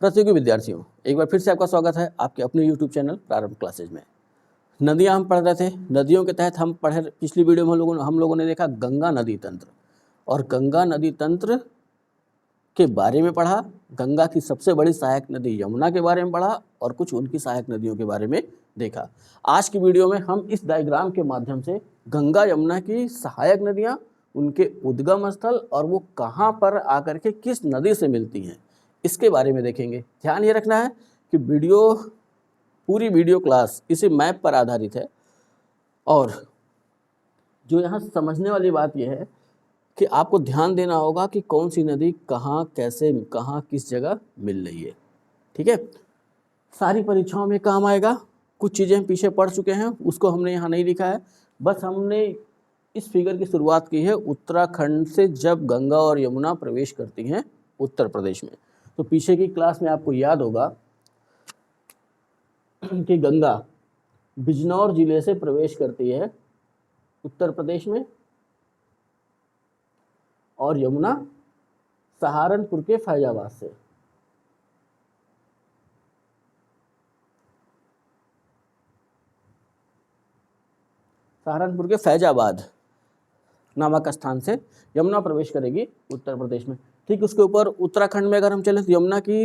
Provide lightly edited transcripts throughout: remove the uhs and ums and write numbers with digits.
प्रतियोगी विद्यार्थियों, एक बार फिर से आपका स्वागत है आपके अपने यूट्यूब चैनल प्रारंभ क्लासेज में। नदियां हम पढ़ रहे थे। नदियों के तहत हम पढ़े, पिछली वीडियो में हम लोगों ने देखा गंगा नदी तंत्र, और गंगा नदी तंत्र के बारे में पढ़ा। गंगा की सबसे बड़ी सहायक नदी यमुना के बारे में पढ़ा और कुछ उनकी सहायक नदियों के बारे में देखा। आज की वीडियो में हम इस डायग्राम के माध्यम से गंगा यमुना की सहायक नदियाँ, उनके उद्गम स्थल और वो कहाँ पर आकर के किस नदी से मिलती हैं, इसके बारे में देखेंगे। ध्यान ये रखना है कि पूरी वीडियो क्लास इसी मैप पर आधारित है, और जो यहाँ समझने वाली बात यह है कि आपको ध्यान देना होगा कि कौन सी नदी कहाँ, कैसे, कहाँ, किस जगह मिल रही है। ठीक है, सारी परीक्षाओं में काम आएगा। कुछ चीज़ें हम पीछे पढ़ चुके हैं, उसको हमने यहाँ नहीं लिखा है, बस हमने इस फिगर की शुरुआत की है उत्तराखंड से जब गंगा और यमुना प्रवेश करती हैं उत्तर प्रदेश में। तो पीछे की क्लास में आपको याद होगा कि गंगा बिजनौर जिले से प्रवेश करती है उत्तर प्रदेश में, और यमुना सहारनपुर के फैजाबाद से। सहारनपुर के फैजाबाद नामक स्थान से यमुना प्रवेश करेगी उत्तर प्रदेश में। ठीक उसके ऊपर उत्तराखंड में अगर हम चलें तो यमुना की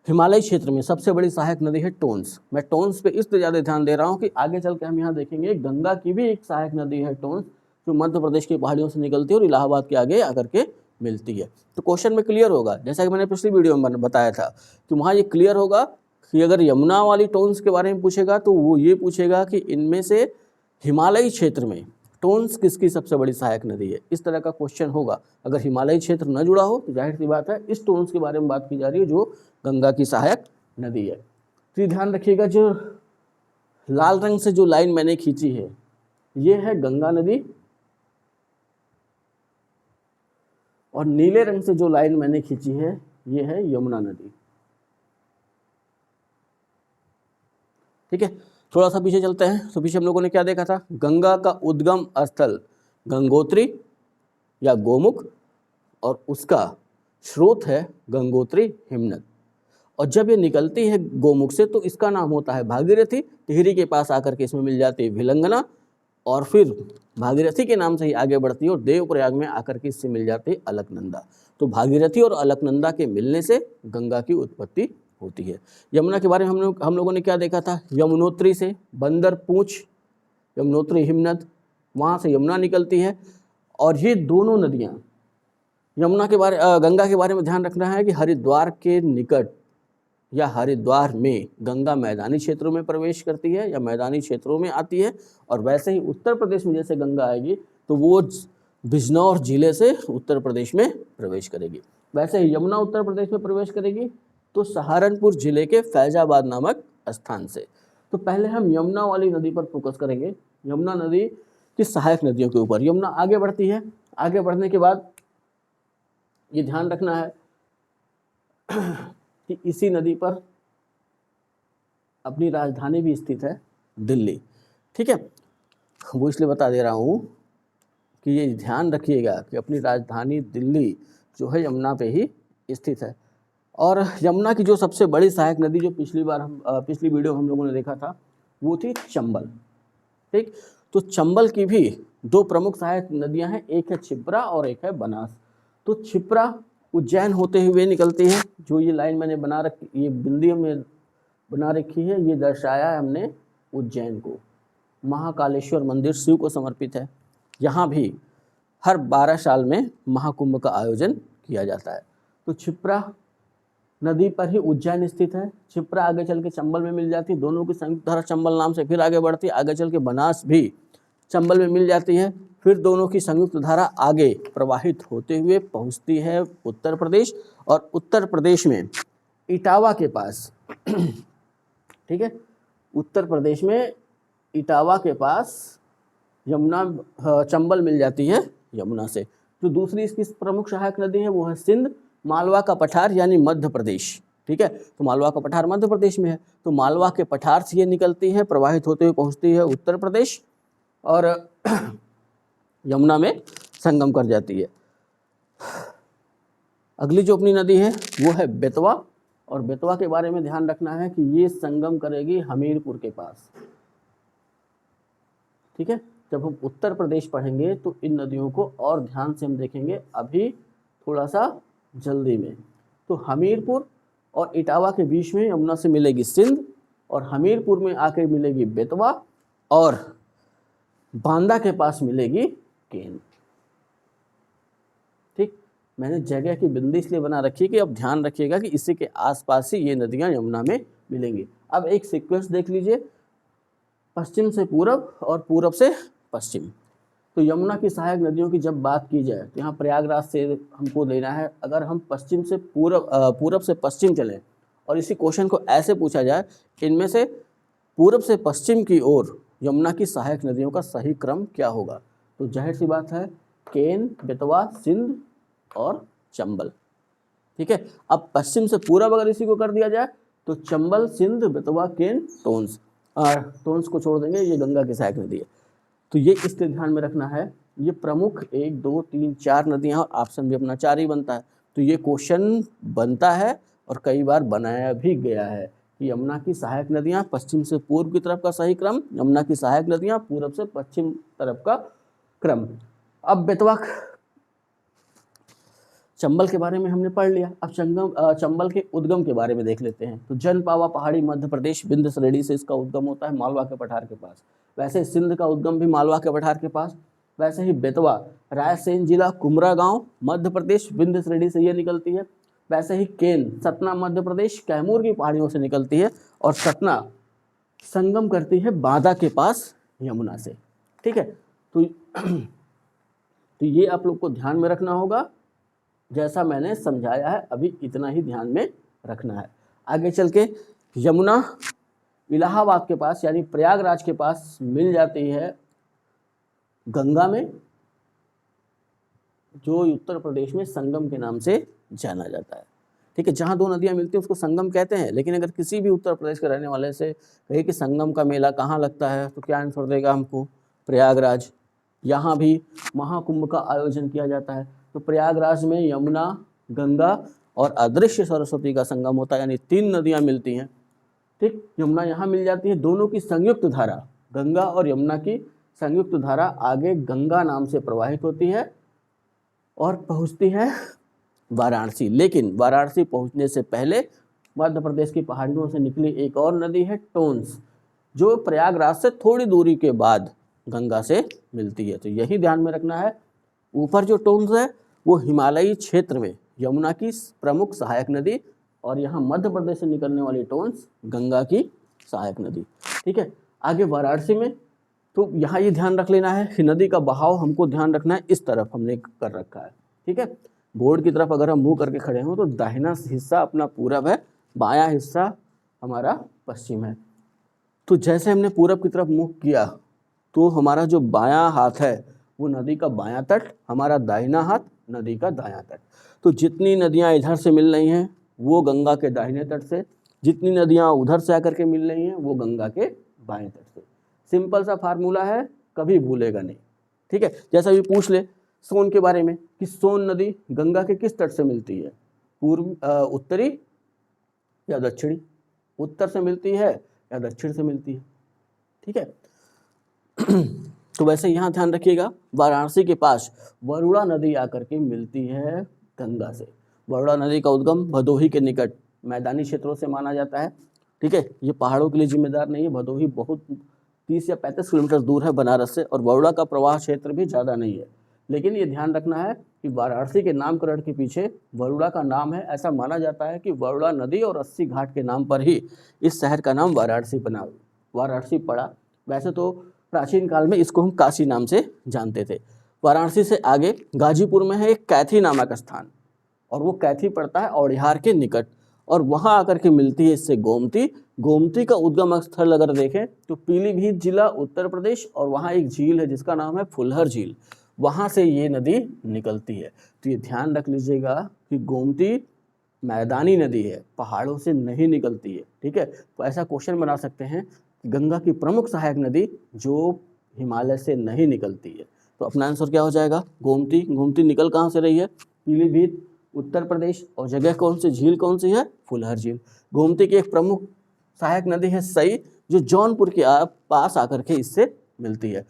हिमालय क्षेत्र में सबसे बड़ी सहायक नदी है टोंस। मैं टोंस पे इसलिए ज़्यादा ध्यान दे रहा हूँ कि आगे चल के हम यहाँ देखेंगे गंगा की भी एक सहायक नदी है टोंस, जो मध्य प्रदेश की पहाड़ियों से निकलती है और इलाहाबाद के आगे आकर के मिलती है। तो क्वेश्चन में क्लियर होगा, जैसा कि मैंने पिछली वीडियो में बताया था कि वहाँ ये क्लियर होगा कि अगर यमुना वाली टोंस के बारे में पूछेगा तो वो ये पूछेगा कि इनमें से हिमालयी क्षेत्र में टोंस किसकी सबसे बड़ी सहायक नदी है। इस तरह का क्वेश्चन होगा। अगर हिमालयी क्षेत्र न जुड़ा हो तो जाहिर सी बात है इस टोंस के बारे में बात की जा रही है जो गंगा की सहायक नदी है। तो ध्यान रखिएगा, जो लाल रंग से जो लाइन मैंने खींची है ये है गंगा नदी, और नीले रंग से जो लाइन मैंने खींची है ये है यमुना नदी। ठीक है, थोड़ा सा पीछे चलते हैं। तो पीछे हम लोगों ने क्या देखा था, गंगा का उद्गम स्थल गंगोत्री या गोमुख, और उसका स्रोत है गंगोत्री हिमनद। और जब ये निकलती है गोमुख से तो इसका नाम होता है भागीरथी। टिहरी के पास आकर के इसमें मिल जाती है भिलंगना, और फिर भागीरथी के नाम से ही आगे बढ़ती है और देवप्रयाग में आकर के इससे मिल जाती है अलकनंदा। तो भागीरथी और अलकनंदा के मिलने से गंगा की उत्पत्ति होती है। यमुना के बारे में हम लोगों ने क्या देखा था, यमुनोत्री से बंदर पूंछ, यमुनोत्री हिमनद, वहाँ से यमुना निकलती है। और ये दोनों नदियाँ गंगा के बारे में ध्यान रखना है कि हरिद्वार के निकट या हरिद्वार में गंगा मैदानी क्षेत्रों में प्रवेश करती है या मैदानी क्षेत्रों में आती है, और वैसे ही उत्तर प्रदेश में जैसे गंगा आएगी तो वो बिजनौर जिले से उत्तर प्रदेश में प्रवेश करेगी। वैसे ही यमुना उत्तर प्रदेश में प्रवेश करेगी तो सहारनपुर जिले के फैजाबाद नामक स्थान से। तो पहले हम यमुना वाली नदी पर फोकस करेंगे, यमुना नदी की सहायक नदियों के ऊपर। यमुना आगे बढ़ती है, आगे बढ़ने के बाद ये ध्यान रखना है कि इसी नदी पर अपनी राजधानी भी स्थित है दिल्ली। ठीक है, वो इसलिए बता दे रहा हूँ कि ये ध्यान रखिएगा कि अपनी राजधानी दिल्ली जो है यमुना पे ही स्थित है। और यमुना की जो सबसे बड़ी सहायक नदी जो पिछली वीडियो हम लोगों ने देखा था वो थी चंबल। ठीक, तो चंबल की भी दो प्रमुख सहायक नदियां हैं, एक है क्षिप्रा और एक है बनास। तो क्षिप्रा उज्जैन होते हुए निकलती है, जो ये लाइन मैंने बना रखी, ये बिंदी में बना रखी है, ये दर्शाया है हमने उज्जैन को। महाकालेश्वर मंदिर शिव को समर्पित है। यहाँ भी हर 12 साल में महाकुंभ का आयोजन किया जाता है। तो क्षिप्रा नदी पर ही उज्जैन स्थित है। क्षिप्रा आगे चल के चंबल में मिल जाती है, दोनों की संयुक्त धारा चंबल नाम से फिर आगे बढ़ती है। आगे चल के बनास भी चंबल में मिल जाती है, फिर दोनों की संयुक्त धारा आगे प्रवाहित होते हुए पहुंचती है उत्तर प्रदेश, और उत्तर प्रदेश में इटावा के पास ठीक है, उत्तर प्रदेश में इटावा के पास चंबल मिल जाती है यमुना से। जो दूसरी इसकी प्रमुख सहायक नदी है वो है सिंध, मालवा का पठार यानी मध्य प्रदेश। ठीक है, तो मालवा का पठार मध्य प्रदेश में है, तो मालवा के पठार से ये निकलती है, प्रवाहित होते हुए पहुंचती है उत्तर प्रदेश और यमुना में संगम कर जाती है। अगली जो अपनी नदी है वो है बेतवा, और बेतवा के बारे में ध्यान रखना है कि ये संगम करेगी हमीरपुर के पास। ठीक है, जब हम उत्तर प्रदेश पढ़ेंगे तो इन नदियों को और ध्यान से हम देखेंगे, अभी थोड़ा सा जल्दी में। तो हमीरपुर और इटावा के बीच में यमुना से मिलेगी सिंध, और हमीरपुर में आके मिलेगी बेतवा, और बांदा के पास मिलेगी केन। ठीक, मैंने जगह की बिंदी इसलिए बना रखी कि अब ध्यान रखिएगा कि इसी के आसपास ही ये नदियां यमुना में मिलेंगी। अब एक सीक्वेंस देख लीजिए, पश्चिम से पूरब और पूरब से पश्चिम। तो यमुना की सहायक नदियों की जब बात की जाए तो यहाँ प्रयागराज से हमको लेना है। अगर हम पश्चिम से पूरब से पश्चिम चलें और इसी क्वेश्चन को ऐसे पूछा जाए, इनमें से पूरब से पश्चिम की ओर यमुना की सहायक नदियों का सही क्रम क्या होगा, तो जाहिर सी बात है केन, बेतवा, सिंध और चंबल। ठीक है, अब पश्चिम से पूरब अगर इसी को कर दिया जाए तो चंबल, सिंध, बेतवा, केन, टोंस, और टोंस को छोड़ देंगे, ये गंगा की सहायक नदी है। तो ये इससे ध्यान में रखना है, ये प्रमुख 1 2 3 4 नदियाँ, ऑप्शन भी अपना 4 ही बनता है। तो ये क्वेश्चन बनता है और कई बार बनाया भी गया है कि यमुना की सहायक नदियाँ पश्चिम से पूर्व की तरफ का सही क्रम, यमुना की सहायक नदियाँ पूरब से पश्चिम तरफ का क्रम। अब बेतवा चंबल के बारे में हमने पढ़ लिया, अब चंबल के उद्गम के बारे में देख लेते हैं। तो जनपावा पहाड़ी मध्य प्रदेश विंध्य श्रेणी से इसका उद्गम होता है मालवा के पठार के पास। वैसे सिंध का उद्गम भी मालवा के पठार के पास। वैसे ही बेतवा रायसेन जिला कुमरा गांव मध्य प्रदेश विंध्य श्रेणी से ये निकलती है। वैसे ही केन सतना मध्य प्रदेश कैमूर की पहाड़ियों से निकलती है, और सतना संगम करती है बांदा के पास यमुना से। ठीक है, तो ये आप लोग को ध्यान में रखना होगा, जैसा मैंने समझाया है अभी इतना ही ध्यान में रखना है। आगे चल के यमुना इलाहाबाद के पास यानी प्रयागराज के पास मिल जाती है गंगा में, जो उत्तर प्रदेश में संगम के नाम से जाना जाता है। ठीक है, जहाँ दो नदियाँ मिलती हैं उसको संगम कहते हैं। लेकिन अगर किसी भी उत्तर प्रदेश के रहने वाले से कहे कि संगम का मेला कहाँ लगता है, तो क्या आंसर देगा हमको? प्रयागराज। यहाँ भी महाकुंभ का आयोजन किया जाता है, तो प्रयागराज में यमुना, गंगा और अदृश्य सरस्वती का संगम होता है, यानी 3 नदियाँ मिलती हैं। ठीक, यमुना यहाँ मिल जाती है, दोनों की संयुक्त धारा, गंगा और यमुना की संयुक्त धारा आगे गंगा नाम से प्रवाहित होती है और पहुँचती है वाराणसी। लेकिन वाराणसी पहुँचने से पहले मध्य प्रदेश की पहाड़ियों से निकली एक और नदी है टोंस, जो प्रयागराज से थोड़ी दूरी के बाद गंगा से मिलती है। तो यही ध्यान में रखना है, ऊपर जो टोंस है वो हिमालयी क्षेत्र में यमुना की प्रमुख सहायक नदी, और यहाँ मध्य प्रदेश से निकलने वाली टोंस गंगा की सहायक नदी। ठीक है, आगे वाराणसी में, तो यहाँ ये ध्यान रख लेना है कि नदी का बहाव हमको ध्यान रखना है, इस तरफ हमने कर रखा है। ठीक है, बोर्ड की तरफ अगर हम मुंह करके खड़े हों तो दाहिना हिस्सा अपना पूरब है, बायां हिस्सा हमारा पश्चिम है। तो जैसे हमने पूरब की तरफ मुँह किया तो हमारा जो बायां हाथ है वो नदी का बायां तट, हमारा दाहिना हाथ नदी का दायां तट। तो जितनी नदियाँ इधर से मिल रही हैं वो गंगा के दाहिने तट से, जितनी नदियाँ उधर से आकर के मिल रही हैं वो गंगा के बाएं तट से। सिंपल सा फार्मूला है, कभी भूलेगा नहीं। ठीक है, जैसा भी पूछ ले सोन के बारे में कि सोन नदी गंगा के किस तट से मिलती है, उत्तरी या दक्षिणी, उत्तर से मिलती है या दक्षिण से मिलती है। ठीक है, तो वैसे यहाँ ध्यान रखिएगा, वाराणसी के पास वरुणा नदी आकर के मिलती है गंगा से। वरुणा नदी का उद्गम भदोही के निकट मैदानी क्षेत्रों से माना जाता है। ठीक है, ये पहाड़ों के लिए जिम्मेदार नहीं है, भदोही बहुत 30 या 35 किलोमीटर दूर है बनारस से, और वरुणा का प्रवाह क्षेत्र भी ज़्यादा नहीं है। लेकिन ये ध्यान रखना है कि वाराणसी के नामकरण के पीछे वरुणा का नाम है। ऐसा माना जाता है कि वरुणा नदी और 80 घाट के नाम पर ही इस शहर का नाम वाराणसी पड़ा। वैसे तो प्राचीन काल में इसको हम काशी नाम से जानते थे। वाराणसी से आगे गाजीपुर में है एक कैथी नामक स्थान, और वो कैथी पड़ता है औड़िहार के निकट, और वहाँ आकर के मिलती है इससे गोमती। गोमती का उद्गम स्थल अगर देखें तो पीलीभीत जिला उत्तर प्रदेश, और वहाँ एक झील है जिसका नाम है फुलहर झील, वहाँ से ये नदी निकलती है। तो ये ध्यान रख लीजिएगा कि गोमती मैदानी नदी है, पहाड़ों से नहीं निकलती है। ठीक है, तो ऐसा क्वेश्चन बना सकते हैं, गंगा की प्रमुख सहायक नदी जो हिमालय से नहीं निकलती है। तो अपना आंसर क्या हो जाएगा? गोमती। गोमती निकल कहाँ से रही है? पीलीभीत, उत्तर प्रदेश। और जगह कौन सी, झील कौन सी है, फुलहर झील। गोमती की एक प्रमुख सहायक नदी है सई, जो जौनपुर के पास आकर के इससे मिलती है।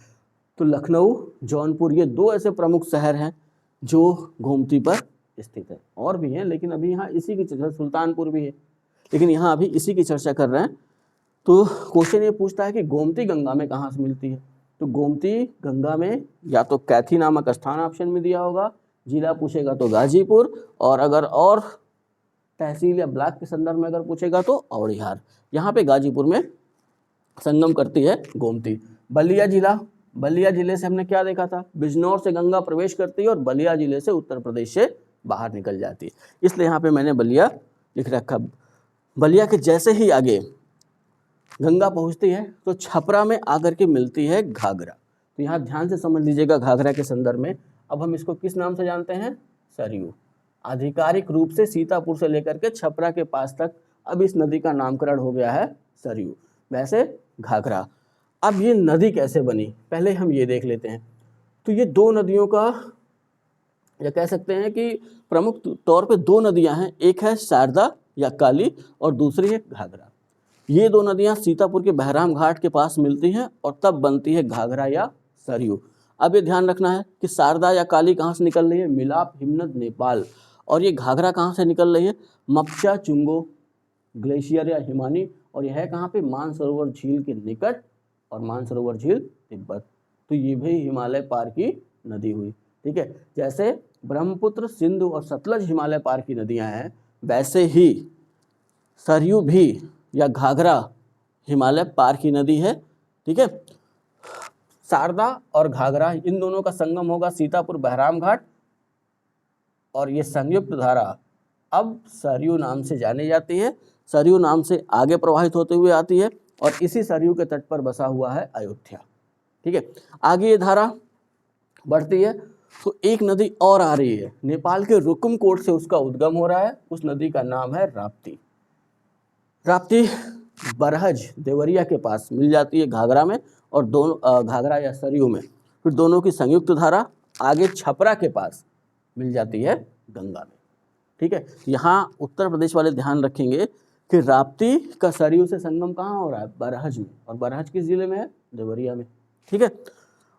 तो लखनऊ, जौनपुर, ये दो ऐसे प्रमुख शहर हैं जो गोमती पर स्थित है। और भी हैं लेकिन अभी यहाँ इसी की चर्चा, सुल्तानपुर भी है लेकिन यहाँ अभी इसी की चर्चा कर रहे हैं। तो क्वेश्चन ये पूछता है कि गोमती गंगा में कहाँ से मिलती है। तो गोमती गंगा में या तो कैथी नामक स्थान ऑप्शन में दिया होगा, जिला पूछेगा तो गाजीपुर, और अगर और तहसील या ब्लॉक के संदर्भ में अगर पूछेगा तो औड़िहार। यहाँ पे गाजीपुर में संगम करती है गोमती। बलिया जिला, बलिया जिले से हमने क्या देखा था, बिजनौर से गंगा प्रवेश करती है और बलिया जिले से उत्तर प्रदेश से बाहर निकल जाती है, इसलिए यहाँ पे मैंने बलिया लिख रखा। बलिया के जैसे ही आगे गंगा पहुँचती है तो छपरा में आकर के मिलती है घाघरा। तो यहाँ ध्यान से समझ लीजिएगा घाघरा के संदर्भ में। अब हम इसको किस नाम से जानते हैं, सरयू। आधिकारिक रूप से सीतापुर से लेकर के छपरा के पास तक अब इस नदी का नामकरण हो गया है सरयू, वैसे घाघरा। अब ये नदी कैसे बनी, पहले हम ये देख लेते हैं। तो ये दो नदियों का, या कह सकते हैं कि प्रमुख तौर पे दो नदियां हैं, एक है शारदा या काली और दूसरी है घाघरा। ये दो नदियां सीतापुर के बहराम घाट के पास मिलती हैं और तब बनती है घाघरा या सरयू। अब ये ध्यान रखना है कि शारदा या काली कहाँ से निकल रही है, मिलाप हिमनद नेपाल, और ये घाघरा कहाँ से निकल रही है, मपचा चुंगो ग्लेशियर या हिमानी, और यह है कहाँ पे, मानसरोवर झील के निकट, और मानसरोवर झील तिब्बत। तो ये भी हिमालय पार की नदी हुई, ठीक है। जैसे ब्रह्मपुत्र, सिंधु और सतलज हिमालय पार की नदियां हैं, वैसे ही सरयू भी या घाघरा हिमालय पार की नदी है, ठीक है। शारदा और घाघरा इन दोनों का संगम होगा सीतापुर बहराम घाट, और ये संयुक्त धारा अब सरयू नाम से जानी जाती है। सरयू नाम से आगे प्रवाहित होते हुए आती है और इसी सरयू के तट पर बसा हुआ है अयोध्या, ठीक है। आगे ये धारा बढ़ती है तो एक नदी और आ रही है, नेपाल के रुकुमकोट से उसका उद्गम हो रहा है, उस नदी का नाम है राप्ती। राप्ती बरहज देवरिया के पास मिल जाती है घाघरा में, और दोनों घाघरा या सरयू में, फिर दोनों की संयुक्त धारा आगे छपरा के पास मिल जाती है गंगा में, ठीक है। यहाँ उत्तर प्रदेश वाले ध्यान रखेंगे कि राप्ती का सरयू से संगम कहाँ हो रहा है, बरहज में, और बरहज किस जिले में है, देवरिया में, ठीक है।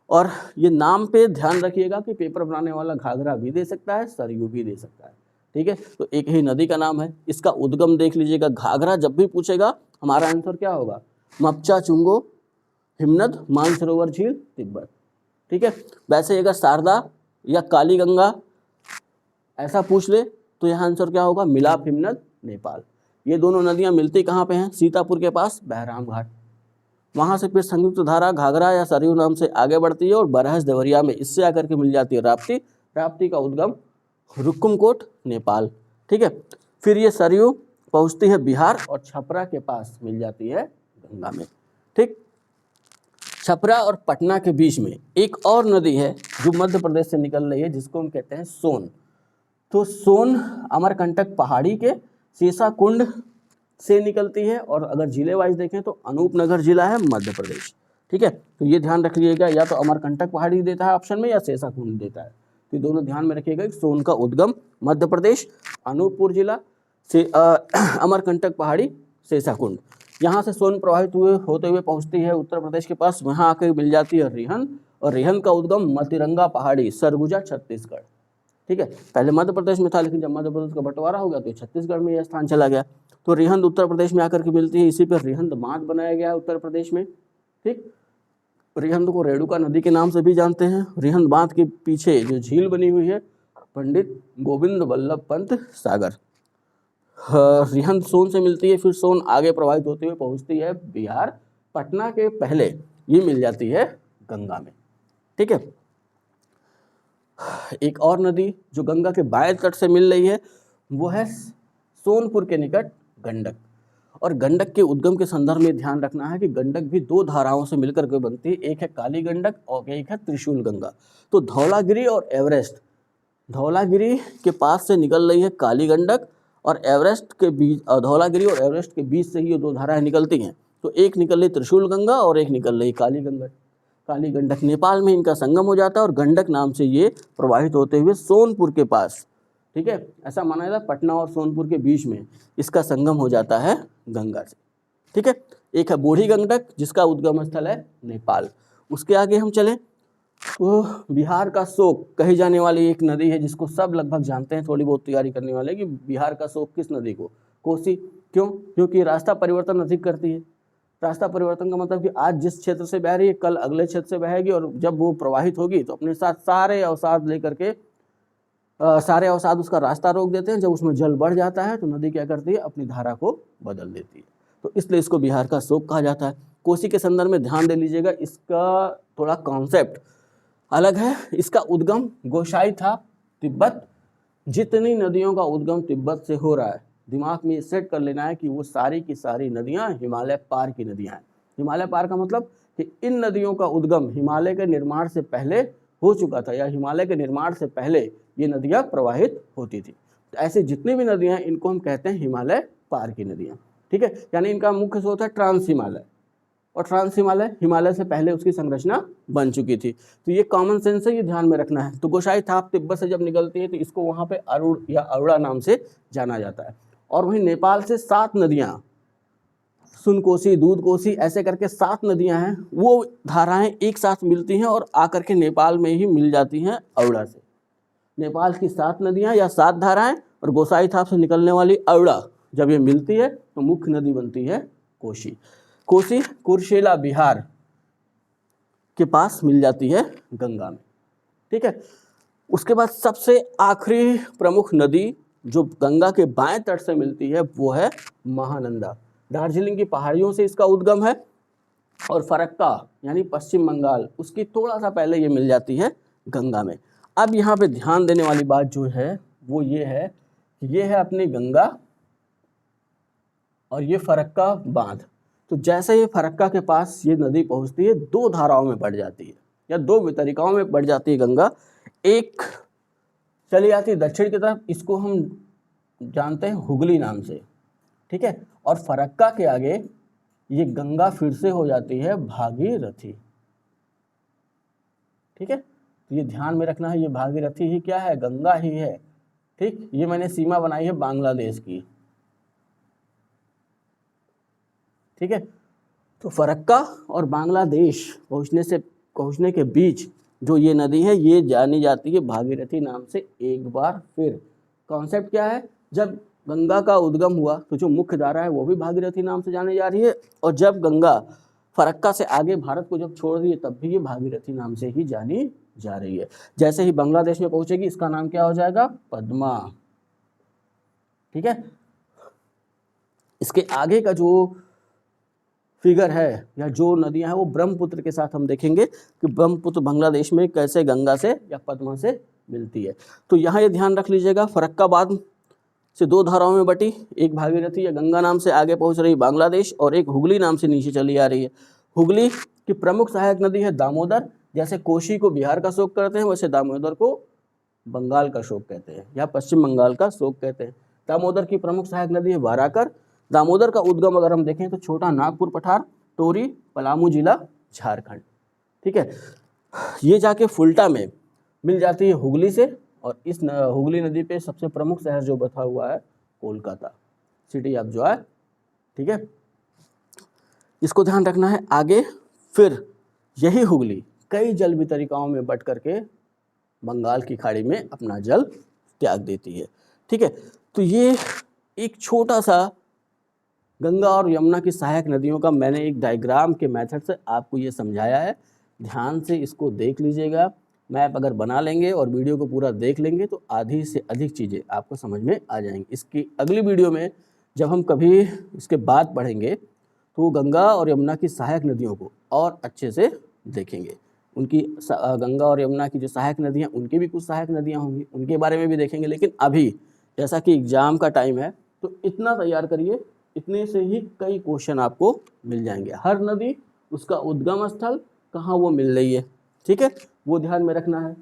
और ये नाम पे ध्यान रखिएगा कि पेपर बनाने वाला घाघरा भी दे सकता है, सरयू भी दे सकता है, ठीक है। तो एक ही नदी का नाम है, इसका उद्गम देख लीजिएगा। घाघरा जब भी पूछेगा हमारा आंसर क्या होगा, मपचा चुंगो हिमनद मानसरोवर झील तिब्बत, ठीक है। वैसे अगर शारदा या काली गंगा ऐसा पूछ ले तो यहाँ आंसर क्या होगा, मिलाप हिमनद नेपाल। ये दोनों नदियाँ मिलती कहाँ पे हैं, सीतापुर के पास बहराम घाट। वहाँ से फिर संयुक्त धारा घाघरा या सरयू नाम से आगे बढ़ती है और बरहज देवरिया में इससे आकर के मिल जाती है राप्ती। राप्ती का उद्गम रुकुमकोट नेपाल, ठीक है। फिर ये सरयू पहुँचती है बिहार और छपरा के पास मिल जाती है गंगा में, ठीक। छपरा और पटना के बीच में एक और नदी है जो मध्य प्रदेश से निकल रही है, जिसको हम कहते हैं सोन। तो सोन अमरकंटक पहाड़ी के सीसाकुंड से निकलती है, और अगर जिले वाइज देखें तो अनूपनगर जिला है मध्य प्रदेश, ठीक है। तो ये ध्यान रख लीजिएगा, या तो अमरकंटक पहाड़ी देता है ऑप्शन में या सीसाकुंड देता है, तो दोनों ध्यान में रखिएगा। सोन का उद्गम मध्य प्रदेश, अनूपपुर जिला से अमरकंटक पहाड़ी सीसाकुंड। यहाँ से सोन प्रवाहित होते हुए पहुँचती है उत्तर प्रदेश के पास, वहाँ आकर मिल जाती है रिहंद, और रिहंद का उद्गम मतिरंगा पहाड़ी सरगुजा छत्तीसगढ़, ठीक है। पहले मध्य प्रदेश में था, लेकिन जब मध्य प्रदेश का बंटवारा हो गया तो छत्तीसगढ़ में यह स्थान चला गया। तो रिहंद उत्तर प्रदेश में आकर के मिलती है, इसी पर रिहंद बांध बनाया गया है उत्तर प्रदेश में, ठीक। रिहंद को रेणुका नदी के नाम से भी जानते हैं। रिहंद बांध के पीछे जो झील बनी हुई है, पंडित गोविंद वल्लभ पंत सागर। रिहंद सोन से मिलती है, फिर सोन आगे प्रवाहित होते हुए पहुँचती है बिहार, पटना के पहले ये मिल जाती है गंगा में, ठीक है। एक और नदी जो गंगा के बाएं तट से मिल रही है वो है सोनपुर के निकट गंडक। और गंडक के उद्गम के संदर्भ में ध्यान रखना है कि गंडक भी दो धाराओं से मिलकर के बनती है, एक है काली गंडक और एक है त्रिशूल गंगा। तो धौलागिरी और एवरेस्ट, धौलागिरी के पास से निकल रही है काली गंडक, और एवरेस्ट के बीच, धौलागिरी और एवरेस्ट के बीच से ही ये दो धाराएं निकलती हैं। तो एक निकल रही त्रिशूल गंगा और एक निकल रही काली गंडक। काली गंडक नेपाल में इनका संगम हो जाता है और गंडक नाम से ये प्रवाहित होते हुए सोनपुर के पास, ठीक है, ऐसा माना जाता है पटना और सोनपुर के बीच में इसका संगम हो जाता है गंगा से। ठीक है, एक है बूढ़ी गंडक जिसका उद्गम स्थल है नेपाल। उसके आगे हम चलें तो बिहार का शोक कही जाने वाली एक नदी है जिसको सब लगभग जानते हैं, थोड़ी बहुत तैयारी करने वाले, कि बिहार का शोक किस नदी को, कोसी। क्यों? क्योंकि रास्ता परिवर्तन अधिक करती है। रास्ता परिवर्तन का मतलब कि आज जिस क्षेत्र से बह रही है कल अगले क्षेत्र से बहेगी, और जब वो प्रवाहित होगी तो अपने साथ सारे अवसाद लेकर के सारे अवसाद उसका रास्ता रोक देते हैं। जब उसमें जल बढ़ जाता है तो नदी क्या करती है, अपनी धारा को बदल देती है, तो इसलिए इसको बिहार का शोक कहा जाता है। कोसी के संदर्भ में ध्यान दे लीजिएगा, इसका थोड़ा कॉन्सेप्ट अलग है। इसका उद्गम गोसाई था, तिब्बत। जितनी नदियों का उद्गम तिब्बत से हो रहा है, दिमाग में सेट कर लेना है कि वो सारी की सारी नदियां हिमालय पार की नदियां हैं। हिमालय पार का मतलब कि इन नदियों का उद्गम हिमालय के निर्माण से पहले हो चुका था, या हिमालय के निर्माण से पहले ये नदियां प्रवाहित होती थी। तो ऐसे जितनी भी नदियां हैं इनको हम कहते हैं हिमालय पार की नदियां। ठीक है, यानी इनका मुख्य स्रोत है ट्रांस हिमालय, और ट्रांस हिमालय हिमालय से पहले उसकी संरचना बन चुकी थी। तो ये कॉमन सेंस है, ये ध्यान में रखना है। तो गोसाई थाप तिब्बत से जब निकलती है तो इसको वहाँ पे अरुण या अरुणा नाम से जाना जाता है। और वहीं नेपाल से 7 नदियाँ, सुनकोसी, दूधकोसी, ऐसे करके 7 नदियाँ हैं, वो धाराएं एक साथ मिलती हैं और आकर के नेपाल में ही मिल जाती हैं अरुणा से। नेपाल की 7 नदियाँ या 7 धाराएं और गोसाई थाप से निकलने वाली अरुणा जब ये मिलती है तो मुख्य नदी बनती है कोसी। कोसी कुर्सेला बिहार के पास मिल जाती है गंगा में। ठीक है, उसके बाद सबसे आखिरी प्रमुख नदी जो गंगा के बाएं तट से मिलती है वो है महानंदा। दार्जिलिंग की पहाड़ियों से इसका उद्गम है, और फरक्का यानी पश्चिम बंगाल उसकी थोड़ा सा पहले ये मिल जाती है गंगा में। अब यहाँ पे ध्यान देने वाली बात जो है वो ये है अपनी गंगा और ये फरक्का बांध। तो जैसे ही फरक्का के पास ये नदी पहुंचती है 2 धाराओं में बढ़ जाती है या 2 वितरिकाओं में बढ़ जाती है गंगा। एक चली जाती है दक्षिण की तरफ, इसको हम जानते हैं हुगली नाम से। ठीक है, और फरक्का के आगे ये गंगा फिर से हो जाती है भागीरथी। ठीक है, तो ये ध्यान में रखना है, ये भागीरथी ही क्या है, गंगा ही है। ठीक, ये मैंने सीमा बनाई है बांग्लादेश की। ठीक है, तो फरक्का और बांग्लादेश पहुंचने के बीच जो ये नदी है ये जानी जाती है भागीरथी नाम से। एक बार फिर कॉन्सेप्ट क्या है, जब गंगा का उद्गम हुआ तो जो मुख्य धारा है वो भी भागीरथी नाम से जानी जा रही है, और जब गंगा फरक्का से आगे भारत को जब छोड़ रही है तब भी ये भागीरथी नाम से ही जानी जा रही है। जैसे ही बांग्लादेश में पहुंचेगी इसका नाम क्या हो जाएगा, पद्मा। ठीक है, इसके आगे का जो फिगर है या जो नदियां हैं वो ब्रह्मपुत्र के साथ हम देखेंगे कि ब्रह्मपुत्र बांग्लादेश में कैसे गंगा से या पद्मा से मिलती है। तो यहाँ ये ध्यान रख लीजिएगा, फरक्का बांध से 2 धाराओं में बटी, एक भागीरथी या गंगा नाम से आगे पहुंच रही बांग्लादेश और एक हुगली नाम से नीचे चली आ रही है। हुगली की प्रमुख सहायक नदी है दामोदर। जैसे कोसी को बिहार का शोक करते हैं वैसे दामोदर को बंगाल का शोक कहते हैं या पश्चिम बंगाल का शोक कहते हैं। दामोदर की प्रमुख सहायक नदी है वाराकर। दामोदर का उद्गम अगर हम देखें तो छोटा नागपुर पठार, टोरी, पलामू जिला, झारखंड। ठीक है, ये जाके फुल्टा में मिल जाती है हुगली से, और इस हुगली नदी पे सबसे प्रमुख शहर जो बसा हुआ है कोलकाता, सिटी ऑफ जॉय। ठीक है, इसको ध्यान रखना है। आगे फिर यही हुगली कई जल वितरिकाओं में बट करके बंगाल की खाड़ी में अपना जल त्याग देती है। ठीक है, तो ये एक छोटा सा गंगा और यमुना की सहायक नदियों का मैंने एक डायग्राम के मेथड से आपको ये समझाया है। ध्यान से इसको देख लीजिएगा। मैप अगर बना लेंगे और वीडियो को पूरा देख लेंगे तो आधी से अधिक चीज़ें आपको समझ में आ जाएंगी। इसकी अगली वीडियो में जब हम कभी इसके बाद पढ़ेंगे तो गंगा और यमुना की सहायक नदियों को और अच्छे से देखेंगे। उनकी गंगा और यमुना की जो सहायक नदियाँ उनकी भी कुछ सहायक नदियाँ होंगी, उनके बारे में भी देखेंगे। लेकिन अभी जैसा कि एग्ज़ाम का टाइम है तो इतना तैयार करिए, इतने से ही कई क्वेश्चन आपको मिल जाएंगे। हर नदी उसका उद्गम स्थल कहाँ वो मिल रही है, ठीक है, वो ध्यान में रखना है।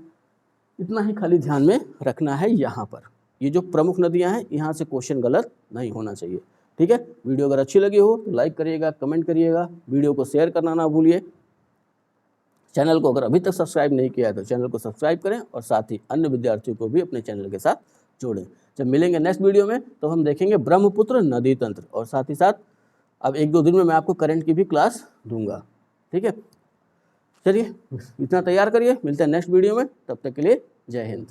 इतना ही खाली ध्यान में रखना है। यहाँ पर ये जो प्रमुख नदियाँ हैं यहाँ से क्वेश्चन गलत नहीं होना चाहिए। ठीक है, वीडियो अगर अच्छी लगी हो तो लाइक करिएगा, कमेंट करिएगा, वीडियो को शेयर करना ना भूलिए। चैनल को अगर अभी तक सब्सक्राइब नहीं किया है तो चैनल को सब्सक्राइब करें और साथ ही अन्य विद्यार्थियों को भी अपने चैनल के साथ जोड़ें। जब मिलेंगे नेक्स्ट वीडियो में तो हम देखेंगे ब्रह्मपुत्र नदी तंत्र, और साथ ही साथ अब 1-2 दिन में मैं आपको करंट की भी क्लास दूंगा। ठीक है, चलिए इतना तैयार करिए, मिलते हैं नेक्स्ट वीडियो में, तब तक के लिए जय हिंद।